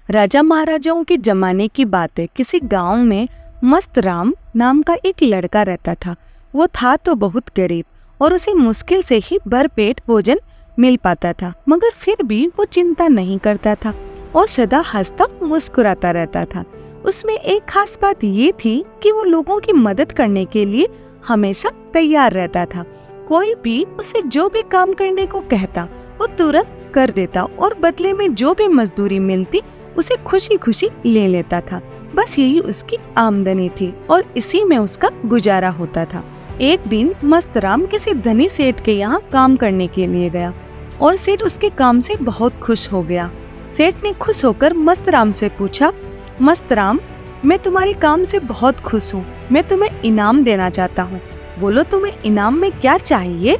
राजा महाराजाओं के जमाने की बात है। किसी गांव में मस्त राम नाम का एक लड़का रहता था। वो था तो बहुत गरीब और उसे मुश्किल से ही भरपेट भोजन मिल पाता था, मगर फिर भी वो चिंता नहीं करता था और सदा हंसता मुस्कुराता रहता था। उसमें एक खास बात ये थी कि वो लोगों की मदद करने के लिए हमेशा तैयार रहता था। कोई भी उसे जो भी काम करने को कहता वो तुरंत कर देता और बदले में जो भी मजदूरी मिलती उसे खुशी खुशी ले लेता था। बस यही उसकी आमदनी थी और इसी में उसका गुजारा होता था। एक दिन मस्त राम किसी धनी सेठ के यहाँ काम करने के लिए गया और सेठ उसके काम से बहुत खुश हो गया। सेठ ने खुश होकर मस्त राम से पूछा, मस्त राम, मैं तुम्हारे काम से बहुत खुश हूँ, मैं तुम्हें इनाम देना चाहता हूँ, बोलो तुम्हें इनाम में क्या चाहिए।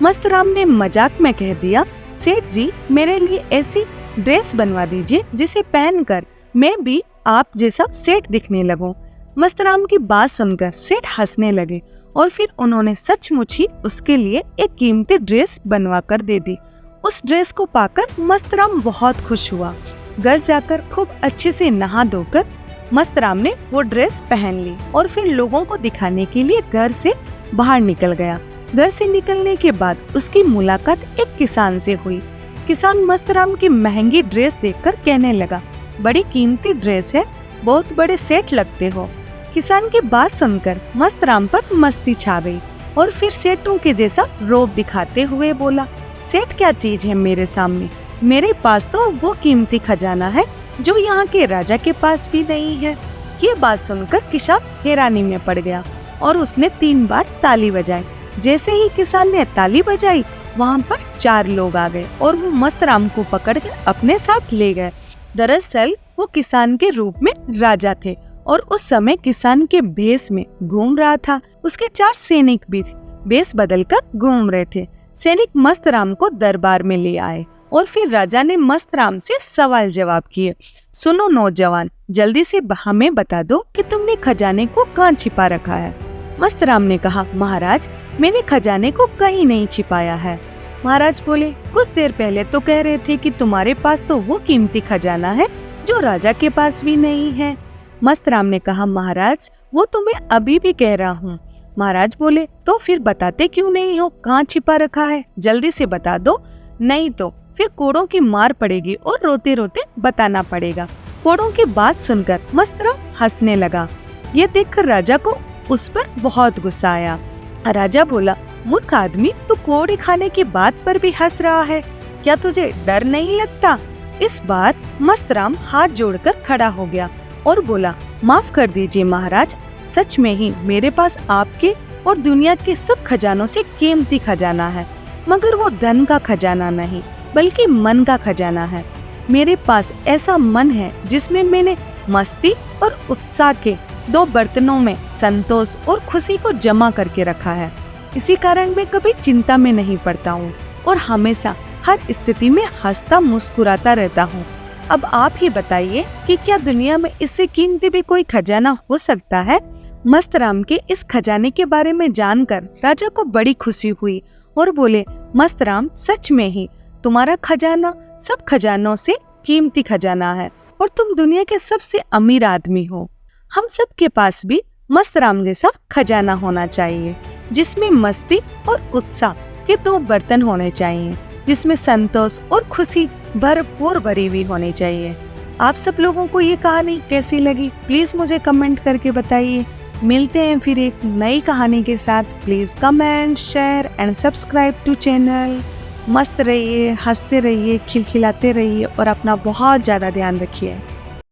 मस्त राम ने मजाक में कह दिया, सेठ जी, मेरे लिए ऐसी ड्रेस बनवा दीजिए जिसे पहनकर मैं भी आप जैसा सेठ दिखने लगूं। मस्त राम की बात सुनकर सेठ हंसने लगे और फिर उन्होंने सचमुच ही उसके लिए एक कीमती ड्रेस बनवा कर दे दी। उस ड्रेस को पाकर मस्त राम बहुत खुश हुआ। घर जाकर खूब अच्छे से नहा धोकर मस्त राम ने वो ड्रेस पहन ली और फिर लोगों को दिखाने के लिए घर से बाहर निकल गया। घर से निकलने के बाद उसकी मुलाकात एक किसान से हुई। किसान मस्त राम की महंगी ड्रेस देखकर कहने लगा, बड़ी कीमती ड्रेस है, बहुत बड़े सेठ लगते हो। किसान की बात सुनकर मस्त राम पर मस्ती छा गई और फिर सेठों के जैसा रोब दिखाते हुए बोला, सेठ क्या चीज है मेरे सामने, मेरे पास तो वो कीमती खजाना है जो यहाँ के राजा के पास भी नहीं है। ये बात सुनकर किसान हैरानी में पड़ गया और उसने 3 बार ताली बजाई। जैसे ही किसान ने ताली बजाई, वहाँ पर 4 लोग आ गए और वो मस्त राम को पकड़कर अपने साथ ले गए। दरअसल वो किसान के रूप में राजा थे और उस समय किसान के भेष में घूम रहा था। उसके 4 सैनिक भी भेष बदलकर घूम रहे थे। सैनिक मस्त राम को दरबार में ले आए और फिर राजा ने मस्त राम से सवाल जवाब किए। सुनो नौजवान, जल्दी से हमें बता दो कि तुमने खजाने को कहाँ छिपा रखा है। मस्त राम ने कहा, महाराज, मैंने खजाने को कहीं नहीं छिपाया है। महाराज बोले, कुछ देर पहले तो कह रहे थे कि तुम्हारे पास तो वो कीमती खजाना है जो राजा के पास भी नहीं है। मस्त राम ने कहा, महाराज, वो तो मैं अभी भी कह रहा हूँ। महाराज बोले, तो फिर बताते क्यों नहीं हो, कहाँ छिपा रखा है, जल्दी से बता दो, नहीं तो फिर कोड़ों की मार पड़ेगी और रोते रोते बताना पड़ेगा। कोड़ों की बात सुनकर मस्त राम हंसने लगा। ये देखकर राजा को उस पर बहुत गुस्सा आया। राजा बोला, मूर्ख आदमी, तू कोड़े खाने की बात पर भी हंस रहा है, क्या तुझे डर नहीं लगता। इस बार मस्त राम हाथ जोड़कर खड़ा हो गया और बोला, माफ कर दीजिए महाराज, सच में ही मेरे पास आपके और दुनिया के सब खजानों से कीमती खजाना है, मगर वो धन का खजाना नहीं बल्कि मन का खजाना है। मेरे पास ऐसा मन है जिसमें मैंने मस्ती और उत्साह के 2 बर्तनों में संतोष और खुशी को जमा करके रखा है। इसी कारण मैं कभी चिंता में नहीं पड़ता हूँ और हमेशा हर स्थिति में हंसता मुस्कुराता रहता हूँ। अब आप ही बताइए कि क्या दुनिया में इससे कीमती भी कोई खजाना हो सकता है। मस्त राम के इस खजाने के बारे में जानकर राजा को बड़ी खुशी हुई और बोले, मस्त राम, सच में ही तुम्हारा खजाना सब खजानों से कीमती खजाना है और तुम दुनिया के सबसे अमीर आदमी हो। हम सब के पास भी मस्त राम जैसा खजाना होना चाहिए, जिसमें मस्ती और उत्साह के 2 बर्तन होने चाहिए, जिसमें संतोष और खुशी भरपूर भरी हुई होनी चाहिए। आप सब लोगों को ये कहानी कैसी लगी, प्लीज मुझे कमेंट करके बताइए। मिलते हैं फिर एक नई कहानी के साथ। Please comment, share and subscribe to channel. मस्त रहिए, हंसते रहिए, खिलखिलाते रहिए और अपना बहुत ज्यादा ध्यान रखिए।